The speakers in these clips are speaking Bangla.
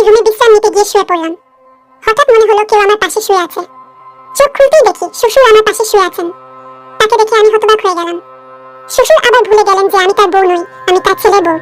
রুমে বিশ্রাম নিতে গিয়ে শুয়ে পড়লাম। হঠাৎ মনে হলো কেউ আমার পাশে শুয়ে আছে। চোখ খুলতেই দেখি শ্বশুর আমার পাশে শুয়ে আছেন। তাকে দেখে আমি হতবাক হয়ে গেলাম। শ্বশুর আবার ভুলে গেলেন যে আমি তার বউ নই, আমি তার ছেলের বউ।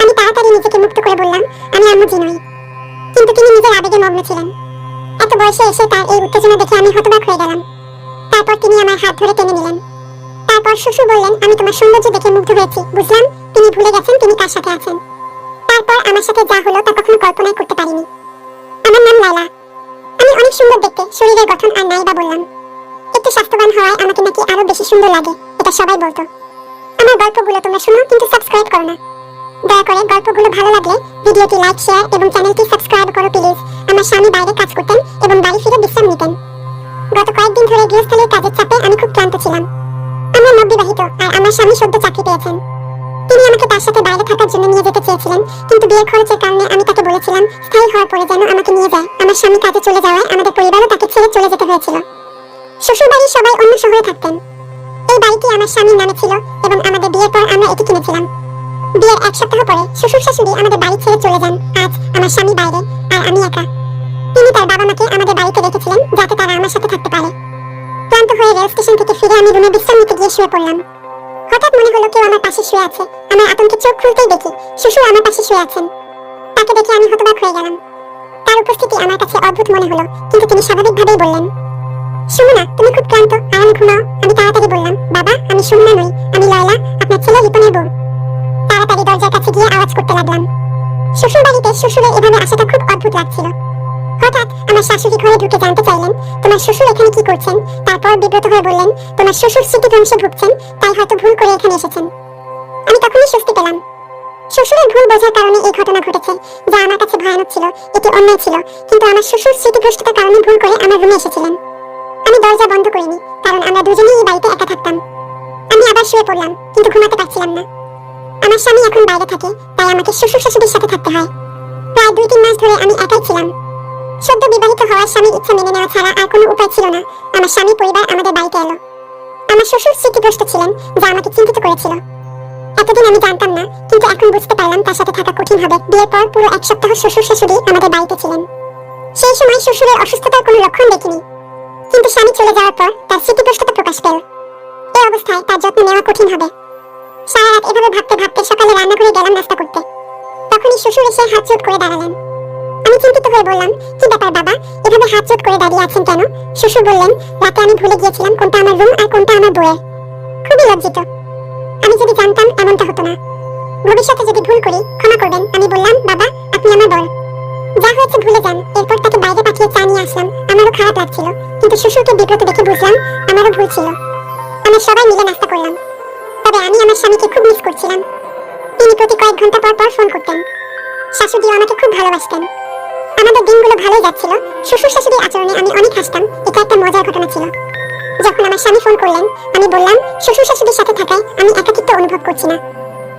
আমি তাড়াতাড়ি নিজেকে মুক্ত করে বললাম, আমি আম্মুজি নই। কিন্তু তিনি নিজের আবেগে মগ্ন ছিলেন। এত বয়সে এসে তার এই উত্তেজনা দেখে আমি হতবাক হয়ে গেলাম। তারপর তিনি আমার হাত ধরে টেনে নিলেন। তারপর শ্বশুর বললেন, আমি তোমার সৌন্দর্য দেখে মুগ্ধ হয়েছি, বুঝলাম তিনি ভুলে গেছেন তিনি কার সাথে আছেন। তারপর আমার সাথে যা হলো তা কখনো কল্পনাই করতে পারিনি। আমার নাম লায়লা। আমি অনেক সুন্দর দেখতে, শরীরের গঠন আর নাই বা বললাম। একটু স্বাস্থ্যবান হওয়ায় আমাকে নাকি আরো বেশি সুন্দর লাগে, এটা সবাই বলতো। আমার গল্পগুলো তোমরা শোনো, কিন্তু সাবস্ক্রাইব করো না। দয়া করে গল্পগুলো ভালো লাগলে ভিডিওটি লাইক, শেয়ার এবং চ্যানেলটি সাবস্ক্রাইব করো প্লিজ। আমার স্বামী বাইরে কাজ করতেন এবং বাড়ি ফিরে বিশ্রাম নিতেন। গত কয়েকদিন ধরে গৃহস্থালীর কাজের চাপে আমি খুব ক্লান্ত ছিলাম। আমরা নববিবাহিত আর আমার স্বামী সদ্য চাকরি পেয়েছেন। তিনি আমাকে তার সাথে বাইরে থাকার জন্য নিয়ে যেতে চেয়েছিলেন, কিন্তু বিয়ের খরচের কারণে আমি তাকে বলেছিলাম স্থায়ী হওয়ার পরে যেন আমাকে নিয়ে যায়। আমার স্বামী কাজে চলে যাওয়ায় আমাদের পরিবারও তাকে ছেড়ে চলে যেতে হয়েছিল। শ্বশুরবাড়ির সবাই অন্য শহরে থাকতেন। এই বাড়িটি আমার স্বামীর নামে ছিল এবং আমাদের বিয়ের পর আমরা এটি কিনেছিলাম। বিয়ের এক সপ্তাহ পরে শ্বশুর শাশুড়ি আমাদের বাড়ি ছেড়ে চলে যান। আজ আমার স্বামী বাইরে আর আমি একা। তিনি তার বাবা মাকে আমাদের বাড়িতে রেখেছিলেন যাতে তারা আমার সাথে থাকতে পারে। ক্লান্ত হয়ে রেল স্টেশন থেকে ফিরে আমি রুমে বিশ্রাম নিতে গিয়ে শুয়ে পড়লাম। হঠাৎ মনে হলো কেউ আমার পাশে শুয়ে আছে। আমার আতঙ্কে চোখ খুলতেই দেখি শ্বশুর আমার পাশে শুয়ে আছেন। তাকে দেখে আমি হতবাক হয়ে গেলাম। তার উপস্থিতি আমার কাছে অদ্ভুত মনে হলো, কিন্তু তিনি স্বাভাবিকভাবেই বললেন, সুমনা, তুমি খুব ক্লান্ত, আরাম ঘুমাও। আমি তাড়াতাড়ি বললাম, বাবা, আমি সুমনা নই, আমি লায়লা, আপনার ছেলে রিপনের বউ। তাড়াতাড়ি দরজার কাছে গিয়ে আওয়াজ করতে লাগলাম। শ্বশুর বাড়িতে শ্বশুরের এভাবে আসাটা খুব অদ্ভুত লাগছিল। হঠাৎ আমার শাশুড়ি ঘরে ঢুকে জানতে চাইলেন, তোমার শ্বশুর এখানে কি করছেন? তারপর বিব্রত হয়ে বললেন, তোমার শ্বশুর স্মৃতিভ্রংশে ভুগছেন, তাই হয়তো ভুল করে এখানে এসেছেন। আমি তখনই স্বস্তি পেলাম। শ্বশুরের ভুল বোঝার কারণে এই ঘটনা ঘটেছে, যা আমার কাছে ভয়ানক ছিল, এটি অন্যায় ছিল, কিন্তু আমার শ্বশুর স্মৃতিভ্রষ্টতার কারণে ভুল করে আমার রুমে এসেছিলেন। আমি দরজা বন্ধ করিনি, কারণ আমরা দুজনেই এই বাড়িতে একা থাকতাম। আমি আবার শুয়ে পড়লাম, কিন্তু ঘুমাতে পারছিলাম না। আমার স্বামী এখন বাইরে থাকে, তাই আমাকে শ্বশুর শাশুড়ির সাথে থাকতে হয়। প্রায় 2-3 মাস ধরে আমি একাই ছিলাম। সদ্য বিবাহিত হওয়ার স্বামীর ইচ্ছা মেনে নেওয়া ছাড়া আর কোনো উপায় ছিল না। আমার স্বামী পরিবার আমাদের বাড়িতে এলো। আমার শ্বশুর স্মৃতিগ্রস্ত ছিলেন, যা আমাকে চিন্তিত করেছিল। এতদিন আমি জানতাম না, কিন্তু এখন বুঝতে পারলাম তার সাথে থাকা কঠিন হবে। বিয়ের পর পুরো এক সপ্তাহ শ্বশুর শাশুড়ি আমাদের বাড়িতে ছিলেন। সেই সময় শ্বশুরের অসুস্থতার কোনো লক্ষণ দেখিনি, কিন্তু স্বামী চলে যাওয়ার পর তার স্মৃতিগ্রস্ততা প্রকাশ পেল। এই অবস্থায় তার যত্ন নেওয়া কঠিন হবে। সারা রাত এভাবে ভাবতে ভাবতে সকালে রান্নাঘরে গেলাম নাস্তা করতে। তখনই শ্বশুর এসে হাত জোট করে দাঁড়ালেন। আমি চিন্তিত হয়ে বললাম, কি ব্যাপার বাবা, এভাবে হাত জোট করে দাঁড়িয়ে আছেন কেন? শ্বশুর বললেন, রাতে আমি ভুলে গিয়েছিলাম কোনটা আমার রুম আর কোনটা আমার বউয়ের। খুবই লজ্জিত। আমি যদি জানতাম এমনটা হতো না। ভবিষ্যতে যদি ভুল করি ক্ষমা করবেন। আমি বললাম, বাবা, আপনি আমার বর। যা হয়েছে ভুলে যান। এরপর তাকে বাইরে পাঠিয়ে চা নিয়ে আসলাম। আমারও খারাপ লাগছিল, কিন্তু শ্বশুরকে বিব্রত দেখে বুঝলাম আমারও ভুল ছিল। আমরা সবাই মিলে নাস্তা করলাম। তবে আমি আমার স্বামীকে খুব মিস করছিলাম। তিনি প্রতি কয়েক ঘন্টা পর পর ফোন করতেন। শাশুড়িও আমাকে খুব ভালোবাসতেন। আমাদের দিনগুলো ভালোই যাচ্ছিল। শ্বশুর শাশুড়ির আচরণে আমি অনেক হাসতাম। এটা একটা মজার ঘটনা ছিল। যখন আমার স্বামী ফোন করলেন, আমি বললাম, শ্বশুর শাশুড়ির সাথে থাকায় আমি একাকিত্ব অনুভব করছি না।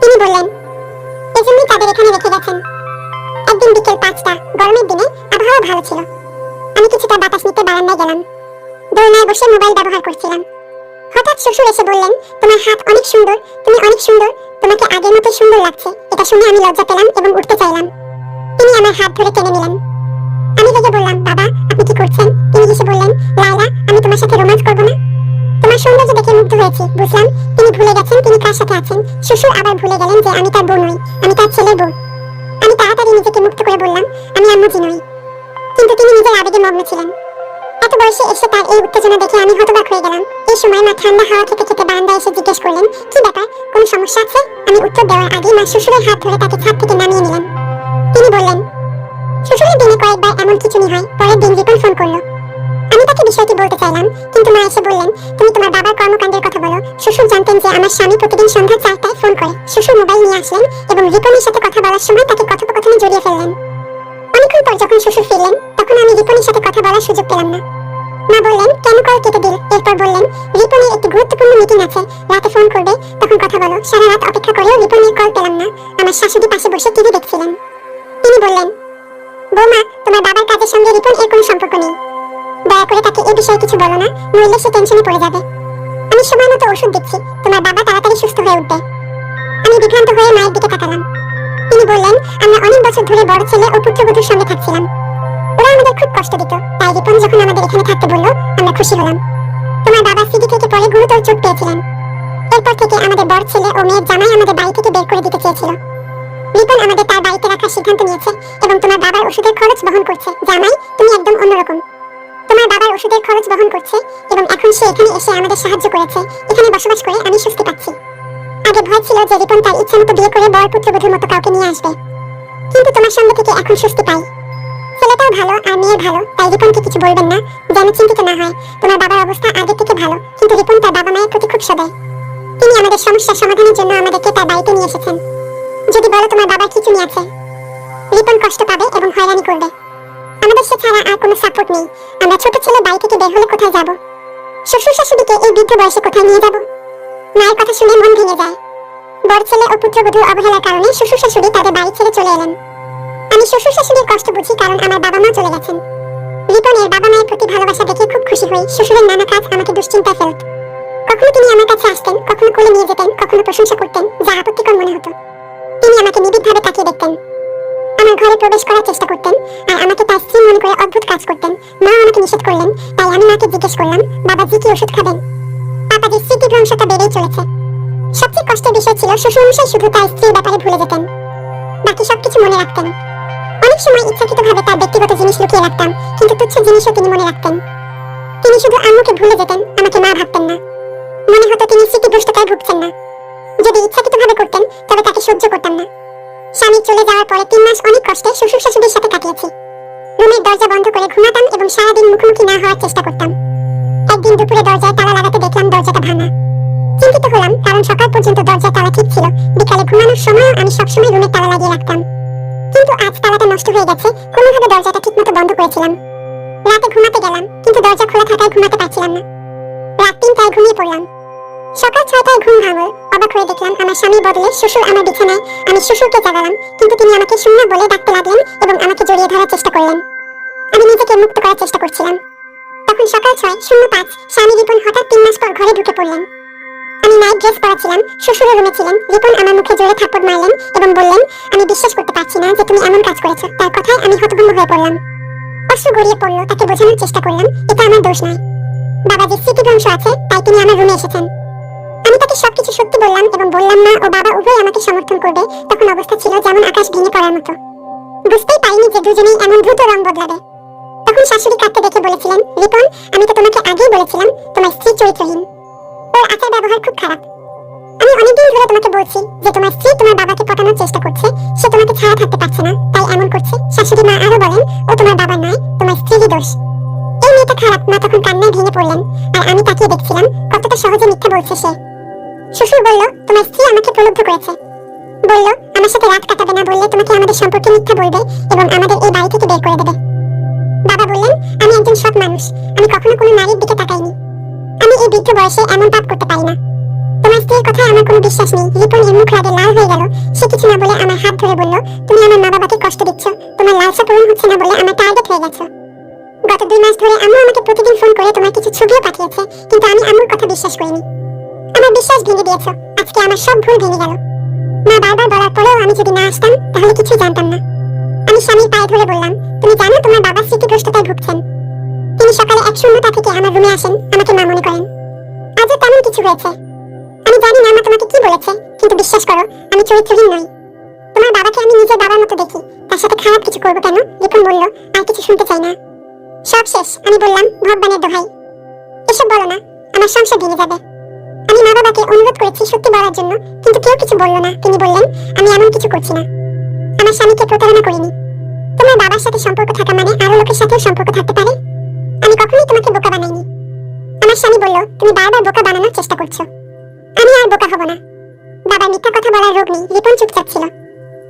তিনি বললেন, এজন্যই তাদের এখানে রেখে গেছেন। একদিন বিকেল 5টা, গরমের দিনে আবহাওয়া ভালো ছিল। আমি কিছুটা বাতাস নিতে বারান্দায় গেলাম। দোলনায় বসে মোবাইল ব্যবহার করছিলাম। হঠাৎ শ্বশুর এসে বললেন, তোমার হাত অনেক সুন্দর, তুমি অনেক সুন্দর, তোমাকে আগের মতো সুন্দর লাগছে। এটা শুনে আমি লজ্জা পেলাম এবং উঠতে চাইলাম। তিনি আমার হাত ধরে টেনে নিলেন। আমি রেগে বললাম, বাবা, আপনি কি করছেন? তিনি হেসে বললেন, লায়লা, আমি তোমার সাথে রোমান্স করব না। তোমার সৌন্দর্য দেখে মুগ্ধ হয়েছি, বুঝলাম তিনি ভুলে গেছেন তিনি কার সাথে আছেন। শ্বশুর আবার ভুলে গেলেন যে আমি তার বউ নই, আমি তার ছেলের বউ। আমি তাড়াতাড়ি নিজেকে মুক্ত করে বললাম, আমি আম্মুজি নই। কিন্তু তিনি নিজের আবেগে মগ্ন ছিলেন। এত বয়সে এসে তার এই উত্তেজনা দেখে আমি হতবাক হয়ে গেলাম। এই সময় মা ঠান্ডা হাওয়া খেতে খেতে বারান্দায় এসে জিজ্ঞেস করলেন, কি ব্যাপার, কোনো সমস্যা আছে? আমি উত্তর দেওয়ার আগে মা শ্বশুরের হাত ধরে তাকে ছাদ থেকে নামিয়ে নিলেন। তিনি বললেন, শ্বশুরের দিনে কয়েকবার এমন কিছুই হয়। পরের দিন রিপন ফোন করলো। আমি তাকে বিষয়টি বলতে চাইলাম, কিন্তু মা এসে বললেন, তুমি তোমার বাবার কর্মকাণ্ডের কথা বলো। শ্বশুর জানতেন যে আমার স্বামী প্রতিদিন সন্ধ্যা 4টায় ফোন করে। শ্বশুর মোবাইল নিয়ে আসলেন এবং রিপনের সাথে কথা বলার সময় তাকে কথোপকথনে জড়িয়ে ফেললেন। অনেকক্ষণ পর যখন শ্বশুর ফিরলেন, তখন আমি রিপনের সাথে কথা বলার সুযোগ পেলাম না। মা বললেন, কেন কল কেটে দিল? এরপর বললেন, রিপনের একটি গুরুত্বপূর্ণ মিটিং আছে, রাতে ফোন করবে, তখন কথা বলো। সারা রাত অপেক্ষা করেও রিপনের কল পেলাম না। আমার শাশুড়ি পাশে বসে টিভি দেখছিলেন। তিনি বললেন, বৌমা, তোমার বাবার কাজের সঙ্গে রিপন এর কোনো সম্পর্ক নেই। দয়া করে তাকে এই বিষয়ে কিছু বলো না, নইলে সে টেনশনে পড়ে যাবে। আমি সময় মতো ওষুধ দিচ্ছি, তোমার বাবা তাড়াতাড়ি সুস্থ হয়ে উঠবে। আমি বিভ্রান্ত হয়ে মায়ের দিকে তাকালাম। তিনি বললেন, আমরা অনেক বছর ধরে বড় ছেলে ও পুত্রবধূর সঙ্গে থাকছিলাম। ওরা আমাদের খুব কষ্ট দিত, তাই রিপন যখন আমাদের এখানে থাকতে বলল, আমরা খুশি হলাম। তোমার বাবা সিডি থেকে পরে গুরুতর চোট পেয়েছিলেন। এরপর থেকে আমাদের বড় ছেলে ও মেয়ের জামাই আমাদের বাড়ি থেকে বের করে দিতে চেয়েছিল। রিপন আমাদের তার বাড়িতে রাখার সিদ্ধান্ত নিয়েছে এবং তোমার বাবার ওষুধের খরচ বহন করছে। জামাই, তুমি একদম অন্যরকম। তোমার বাবার ওষুধের খরচ বহন করছে এবং এখন সে এখানে এসে আমাদের সাহায্য করেছে। এখানে বসবাস করে আমি স্বস্তি পাচ্ছি। আগে ভয় ছিল যে রিপন তার ইচ্ছা মতো বিয়ে করে বর পুত্রবধূর মতো কাউকে নিয়ে আসবে, কিন্তু তোমার সঙ্গে থেকে এখন স্বস্তি পাই। ছেলেটাও ভালো আর মেয়ে ভালো, তাই রিপনকে কিছু বলবেন না, যেন চিন্তিত না হয়। তোমার বাবার অবস্থা আগে থেকে ভালো, কিন্তু রিপন তার বাবা মায়ের প্রতি খুব সদয়। তিনি আমাদের সমস্যার সমাধানের জন্য আমাদেরকে তার বাড়িতে নিয়ে এসেছেন। যদি বলো তোমার বাবার কি চুনি আছে, রিপন কষ্ট পাবে এবং হয়রানি করবে। আমাদের সে ছাড়া আর কোনো সাপোর্ট নেই। আমরা ছোট ছেলে বাড়ি থেকে বের হলে কোথায় যাব? শ্বশুর শাশুড়িকে এই বৃদ্ধ বয়সে কোথায় নিয়ে যাব? মায়ের কথা শুনে মন ভেঙে যায়। বড় ছেলে ও পুত্রবধূর অবহেলার কারণে শ্বশুর শাশুড়ি তাদের বাড়ি ছেড়ে চলে এলেন। আমি শ্বশুর শাশুড়ির কষ্ট বুঝি, কারণ আমার বাবা মা চলে গেছেন। রিপনের বাবা মায়ের প্রতি ভালোবাসা দেখে খুব খুশি হই। শ্বশুরের নানা কাজ আমাকে দুশ্চিন্তায় ফেলত। কখনো তিনি আমার কাছে আসতেন, কখনো কোলে নিয়ে যেতেন, কখনো প্রশংসা করতেন, যা আপত্তিকর মনে হতো। তিনি আমাকে নিবিড়ভাবে তাকিয়ে দেখতেন। আমার ঘরে প্রবেশ করার চেষ্টা করতেন আর আমাকে তার স্ত্রী মনে করে অদ্ভুত কাজ করতেন। মা আমাকে নিষেধ করলেন, তাই আমি মাকে জিজ্ঞেস করলাম, বাবাজি কি ওষুধ খাবেন? পাপাজির স্মৃতিভ্রংশতা বেড়েই চলেছে। সবচেয়ে কষ্টের বিষয় ছিল শ্বশুরমশাই শুধু তার স্ত্রীর ব্যাপারে ভুলে যেতেন, বাকি সবকিছু মনে রাখতেন। অনেক সময় ইচ্ছাকৃতভাবে তার ব্যক্তিগত জিনিস লুকিয়ে রাখতাম, কিন্তু তুচ্ছ জিনিসও তিনি মনে রাখতেন। তিনি শুধু আম্মুকে ভুলে যেতেন, আমাকে মা ভাবতেন না। মনে হতো তিনি স্মৃতিভ্রষ্টতায় ভুগছেন না। যদি ইচ্ছাকৃতভাবে করতেন তবে তাকে সহ্য করতাম না। স্বামী চলে যাওয়ার পরে 3 মাস অনেক কষ্টে শ্বশুর শাশুড়ির সাথে কাটিয়েছি। রুমের দরজা বন্ধ করে ঘুমাতাম এবং সারাদিন মুখোমুখি না হওয়ার চেষ্টা করতাম। একদিন দুপুরে দরজায় তালা লাগাতে দেখলাম দরজাটা ভাঙা। চিন্তিত হলাম, কারণ সকাল পর্যন্ত দরজার তালা ঠিক ছিল। বিকালে ঘুমানোর সময়ও আমি সবসময় রুমের তালা লাগিয়ে রাখতাম, কিন্তু আজ তালাটা নষ্ট হয়ে গেছে। কোনোভাবে দরজাটা ঠিকমতো বন্ধ করেছিলাম। রাতে ঘুমাতে গেলাম, কিন্তু দরজা খোলা থাকায় ঘুমাতে পারছিলাম না। রাত 3টায় ঘুমিয়ে পড়লাম। সকাল 6টায় ঘুম ভাঙল। অবাক হয়ে দেখলাম আমার স্বামীর বদলে শ্বশুর আমার বিছানায়। আমি শ্বশুরকে জাগালাম, কিন্তু তিনি আমাকে শূন্য বলে ডাকতে লাগলেন এবং আমাকে জড়িয়ে ধরার চেষ্টা করলেন। আমি নিজেকে মুক্ত করার চেষ্টা করছিলাম। তখন সকাল 6:05 স্বামী রিপন হঠাৎ 3 মাস পর ঘরে ঢুকে পড়লেন। আমি নাইট ড্রেস পরা ছিলাম, শ্বশুরের রুমে ছিলেন। রিপন আমার মুখে জোরে থাপ্পড় মারলেন এবং বললেন, আমি বিশ্বাস করতে পারছি না যে তুমি এমন কাজ করেছো। তার কথায় আমি হতভম্ব হয়ে পড়লাম। অশ্রু গড়িয়ে পড়লো। তাকে বোঝানোর চেষ্টা করলাম, এটা আমার দোষ নয়। বাবাজির স্মৃতিভ্রংশ আছে, তাই তিনি আমার রুমে এসেছেন। আমি তাকে সবকিছু সত্যি বললাম এবং বললাম মা ও বাবা উভয় আমাকে সমর্থন করবে। তখন অবস্থা ছিল যেমন আকাশ ভেঙে পড়ার মতো। বুঝতেই পারিনি যে দুজনেই এমন দ্রুত রং বদলাবে। তখন শাশুড়ি কাঁদতে দেখে বলেছিলেন, রিপন, আমি তো তোমাকে আগেই বলেছিলাম তোমার স্ত্রী চরিত্রহীন। ওর আচার ব্যবহার খুব খারাপ। আমি অনেকদিন ধরে তোমাকে বলছি যে তোমার স্ত্রী তোমার বাবাকে পটানোর চেষ্টা করছে। সে তোমাকে ছাড়া থাকতে পারছে না, তাই এমন করছে। শাশুড়ি মা আরো বলেন, ও তোমার বাবা নয়, তোমার স্ত্রীরই দোষ। এই মেয়েটা খারাপ। মা তখন কান্নায় ভেঙে পড়লেন আর আমি তাকিয়ে দেখছিলাম কতটা সহজে মিথ্যা বলছে সে। শ্বশুর বলল, তোমার স্ত্রী আমাকে প্রলুব্ধ করেছে। বলল, আমার সাথে রাত কাটাবে না, বললে তোমাকে আমাদের সম্পর্কে মিথ্যা বলবে এবং আমাদের এই বাড়ি থেকে বের করে দেবে। বাবা বললেন, আমি একজন সৎ মানুষ, আমি কখনো কোনো নারীর দিকে তাকাইনি। আমি এই বৃদ্ধ বয়সে এমন পাপ করতে পারি না। তোমার স্ত্রীর কথায় আমার কোনো বিশ্বাস নেই। রিপন এর মুখ রাগে লাল হয়ে গেল। সে কিছু না বলে আমার হাত ধরে বলল, তুমি আমার মা বাবাকে কষ্ট দিচ্ছ। তোমার লালসা পূরণ হচ্ছে না বলে আমার টার্গেট হয়ে গেছো। গত 2 মাস ধরে আম্মু আমাকে প্রতিদিন ফোন করে তোমার কিছু ছবিও পাঠিয়েছে, কিন্তু আমি আম্মুর কথা বিশ্বাস করিনি। আমার বিশ্বাস ভেঙে দিয়েছো। আজকে আমার সব ভুল ভেঙে গেল। মা বারবার বলার পরেও আমি যদি না আসতাম তাহলে কিছুই জানতাম না। আমি স্বামীর পায়ে ধরে বললাম, তুমি জানো তোমার বাবা স্মৃতিগ্রস্ততায় ভুগছেন। তিনি সকালে 1:00 থেকে আমার রুমে আসেন, আমাকে মা মনে করেন। আজও তেমন কিছু হয়েছে। আমি জানি না মা তোমাকে কি বলেছে, কিন্তু বিশ্বাস করো আমি চরিত্রহীন নই। তোমার বাবাকে আমি নিজের বাবার মতো দেখি, তার সাথে খারাপ কিছু করবো কেন? রিপন বলল, আর কিছু শুনতে চাই না। সব শেষ। আমি বললাম, ভগবানের দোহাই, এসব বলো না, আমার সংসার ভেঙে যাবে। আমি মা বাবাকে অনুরোধ করেছি সত্যি বলার জন্য, কিন্তু কেউ কিছু বলল না। তিনি বললেন, আমি এমন কিছু করছি না। আমার স্বামীকে প্রতারণা করিনি। তোমার বাবার সাথে সম্পর্ক থাকা মানে আরো লোকের সাথেও সম্পর্ক থাকতে পারে। আমি কখনোই তোমাকে বোকা বানাইনি। আমার স্বামী বলল, তুমি বারবার বোকা বানানোর চেষ্টা করছো। আমি আর বোকা হব না। বাবার মিথ্যা কথা বলার রোগ নেই। রিপন চুপচাপ ছিল।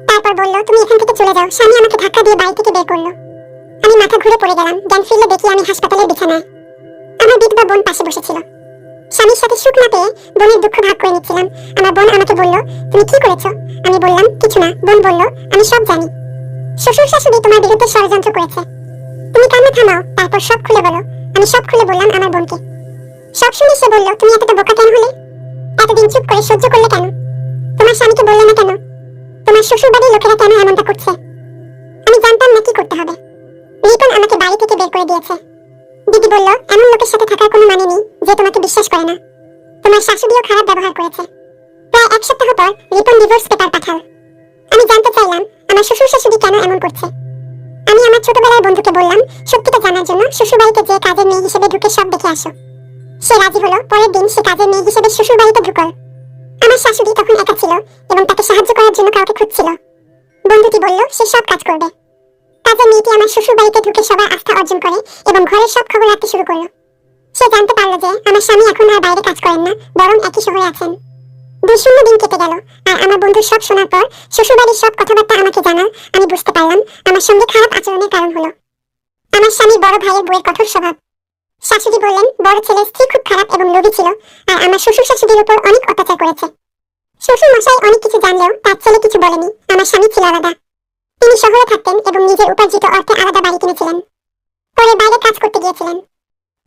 তারপর বলল, তুমি এখান থেকে চলে যাও। স্বামী আমাকে ধাক্কা দিয়ে বাড়ি থেকে বের করলো। আমি মাথা ঘুরে পড়ে গেলাম। জ্ঞান ফিরলে দেখি আমি হাসপাতালের বিছানায়। আমার বিধবা বোন পাশে বসেছিল। স্বামীর সাথে সুখ না পেয়ে বোনের দুঃখ ভাগ করে নিচ্ছিলাম। আমার বোন আমাকে বলল, তুমি কি করেছো? আমি বললাম, কিছু না। বোন বলল, আমি সব জানি। শ্বশুর শাশুড়ি তোমার বিরুদ্ধে ষড়যন্ত্র করেছে। তুমি কান্না থামাও, তারপর সব খুলে বলো। আমি সব খুলে বললাম আমার বোনকে। সব শুনে সে বলল, তুমি এতটা বোকা কেন হলে? এতদিন চুপ করে সহ্য করলে কেন? তোমার স্বামীকে বললে না কেন? তোমার শ্বশুর বাড়ির লোকেরা কেন এমনটা করছে? আমি জানতাম না কি করতে হবে। রিপন আমাকে বাড়ি থেকে বের করে দিয়েছে। দিদি বলল, এমন লোকের সাথে থাকার কোনো মানে নেই যে তোমাকে বিশ্বাস করে না। তোমার শাশুড়িও খারাপ ব্যবহার করেছে। প্রায় 1 সপ্তাহ পর রিপন ডিভোর্স পেপার পাঠাল। আমি জানতে চাইলাম আমার শ্বশুর শাশুড়ি কেন এমন করছে। আমি আমার ছোটবেলার বন্ধুকে বললাম সত্যিটা জানার জন্য শ্বশুর বাড়িতে যে কাজের মেয়ে হিসেবে ঢুকে সব দেখে আসো। সে রাজি হলো। পরের দিন সে কাজের মেয়ে হিসেবে শ্বশুর বাড়িতে ঢুকল। আমার শাশুড়ি তখন একা ছিল এবং তাকে সাহায্য করার জন্য কাউকে খুঁজছিল। বন্ধুটি বলল সে সব কাজ করবে। কাজের মেয়েটি আমার শ্বশুর বাড়িতে ঢুকে সবার আস্থা অর্জন করে এবং ঘরের সব খবর রাখতে শুরু করলো। সে জানতে পারলো যে আমার স্বামী এখন আর বাইরে কাজ করেন না, বরং একই শহরে আছেন। 2 দিন কেটে গেল আর আমার বন্ধুর সব শোনার পর শ্বশুরবাড়ির সব কথাবার্তা আমাকে জানাল। আমি বুঝতে পারলাম আমার সঙ্গে খারাপ আচরণের কারণ হলো আমার স্বামীর বড় ভাইয়ের বউয়ের কঠোর স্বভাব। শাশুড়ি বললেন বড় ছেলের স্ত্রী খুব খারাপ এবং লোভী ছিল আর আমার শ্বশুর শাশুড়ির উপর অনেক অত্যাচার করেছে। শ্বশুর মশাই অনেক কিছু জানলেও তার ছেলে কিছু বলেনি। আমার স্বামী ছিল আলাদা। তিনি শহরে থাকতেন এবং নিজের উপার্জিত অর্থে আলাদা বাড়ি কিনেছিলেন। পরে বাইরে কাজ করতে গিয়েছিলেন।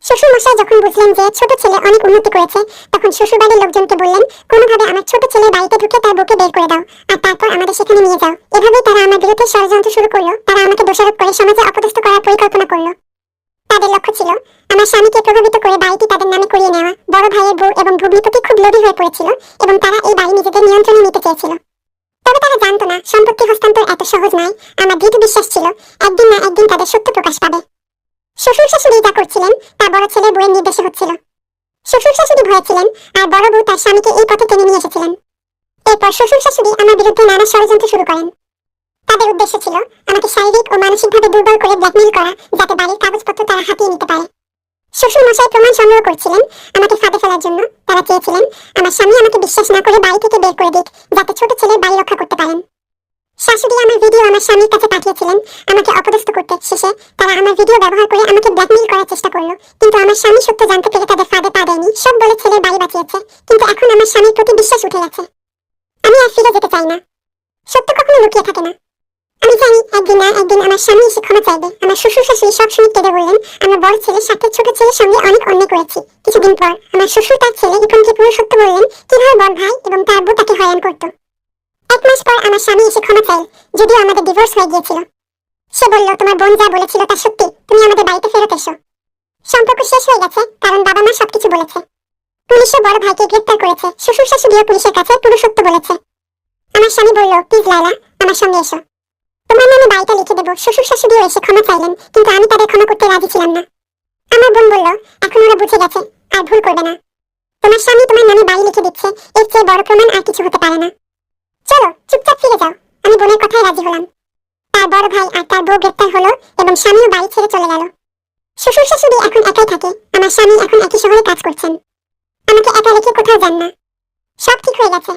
শ্বশুর মশাই যখন বুঝলেন যে ছোট ছেলে অনেক উন্নতি করেছে, তখন শ্বশুর বাড়ির লোকজনকে বললেন কোনোভাবে আমার ছোট ছেলের বাড়িতে ঢুকে তার বউকে বের করে দাও আর তারপর আমাদের সেখানে নিয়ে যাও। এভাবেই তারা আমার বিরুদ্ধে ষড়যন্ত্র শুরু করলো। তারা আমাকে দোষারোপ করে সমাজে অপদস্থ করার পরিকল্পনা করলো। তাদের লক্ষ্য ছিল আমার স্বামীকে প্রভাবিত করে বাড়িটি তাদের নামে করিয়ে নেওয়া। বড় ভাইয়ের বউ এবং ভগ্নিপতি খুব লোভী হয়ে পড়েছিল এবং তারা এই বাড়ি নিজেদের নিয়ন্ত্রণে নিতে চেয়েছিল। তবে তারা জানতো না সম্পত্তি হস্তান্তর এত সহজ নয়। আমার দৃঢ় বিশ্বাস ছিল একদিন না একদিন তাদের সত্য প্রকাশ পাবে। শ্বশুর শাশুড়ি যা করছিলেন তা বড় ছেলের বউয়ের নির্দেশে হচ্ছিল। শ্বশুর শাশুড়ি ভয় ছিলেন আর বড় বউ তার স্বামীকে এই পথে টেনে নিয়ে এসেছিলেন। এরপর শ্বশুর শাশুড়ি আমার বিরুদ্ধে নানা ষড়যন্ত্র শুরু করেন। তাদের উদ্দেশ্য ছিল আমাকে শারীরিক ও মানসিকভাবে দুর্বল করে ব্ল্যাকমেইল করা, যাতে বাড়ির কাগজপত্র তারা হাতিয়ে নিতে পারে। শ্বশুর মশাই প্রমাণ সংগ্রহ করছিলেন আমাকে ফাঁদে ফেলার জন্য। তারা চেয়েছিলেন আমার স্বামী আমাকে বিশ্বাস না করে বাড়ি থেকে বের করে দিক, যাতে ছোট ছেলের বাড়ি রক্ষা করতে পারেন। শাশুড়ি আমার ভিডিও আমার স্বামীর কাছে পাঠিয়েছিলেন আমাকে অপদস্থ করতে। শেষে তারা আমার ভিডিও ব্যবহার করে আমাকে ব্ল্যাকমেইল করার চেষ্টা করলো, কিন্তু আমার স্বামী সত্য জানতে পেরে তাদের ফাঁদে পা দেয়নি। সব বলে ছেলের বাড়ি বাঁচিয়েছে, কিন্তু এখন আমার স্বামীর প্রতি বিশ্বাস উঠে গেছে। আমি আর ফিরে যেতে চাই না। সত্য কখনো লুকিয়ে থাকে না। আমি জানি একদিন না একদিন আমার স্বামী এসে ক্ষমা চাইবে। আমার শ্বশুর শাশুড়ি সব শুনে কেঁদে বললেন আমার বড় ছেলের সাথে ছোট ছেলের সঙ্গে অনেক অন্যায় করেছি। কিছুদিন পর আমার শ্বশুর তার ছেলে রিপনকে পুরো সত্য বললেন, কিভাবে বড় ভাই এবং তার বউ তাকে হয়রান করত। 1 মাস পর আমার স্বামী এসে ক্ষমা চাইল, যদিও আমাদের ডিভোর্স হয়ে গিয়েছিল। সে বলল তোমার বোন যা বলেছিল তা সত্যি, তুমি আমাদের বাড়িতে ফেরত এসো। সম্পর্ক শেষ হয়ে গেছে কারণ বাবা মা সবকিছু বলেছে। পুলিশও বড় ভাইকে গ্রেফতার করেছে। শ্বশুর শাশুড়িও পুলিশের কাছে পুরো সত্য বলেছে। আমার স্বামী বলল প্লিজ লায়লা আমার সঙ্গে এসো, তোমার নামে বাড়িটা লিখে দেবো। শ্বশুর শাশুড়িও এসে ক্ষমা চাইলেন, কিন্তু আমি তাদের ক্ষমা করতে রাজি ছিলাম না। আমার বোন বলল এখন ওরা বুঝে গেছে আর ভুল করবে না। তোমার স্বামী তোমার নামে বাড়ি লিখে দিচ্ছে, এর চেয়ে বড় প্রমাণ আর কিছু হতে পারে না। চলো চুপচাপ ফিরে যাও। আমি বোনের কথায় রাজি হলাম। তার বড় ভাই আর তার বউ গ্রেফতার হলো এবং স্বামীও বাড়ি ছেড়ে চলে গেল। শ্বশুর শাশুড়ি এখন একাই থাকে। আমার স্বামী এখন একই শহরে কাজ করছেন। আমাকে একা রেখে কোথাও যান না। সব ঠিক হয়ে গেছে।